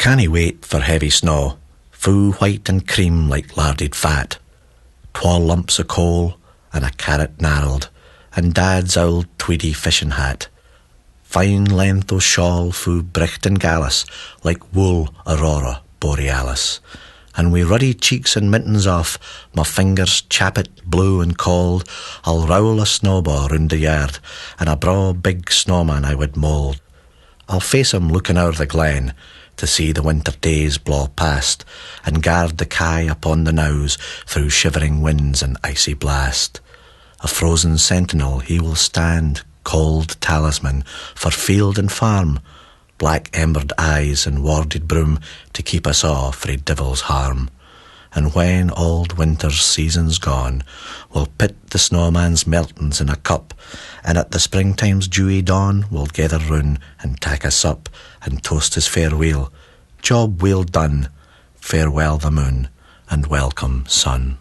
cannae wait for heavy snaw, fou white and cream like larded fat, twa lumps of coal and a carrot gnarled, and Dad's old tweedy fishing hat. Fine length o' shawl fou bricht and gallus, like wool aurora borealis. And wi' ruddy cheeks and mittens off, my fingers chappit, blue and cold, I'll rowl a snowball round the yard, and a braw big snowman I would mould. I'll face him looking o'er the glen, to see the winter days blaw past, and guard the kye upon the knowes through shivering winds and icy blast. A frozen sentinel he will stand, cold talisman, for field and farm, black-embered eyes and warded broom to keep us a' frae devil's harm. And when old winter's season's gone, we'll pit the snowman's meltings in a cup, and at the springtime's dewy dawn we'll gather round and tak a sup, and toast his fareweel. Job weel done, farewell the moon, and welcome sun.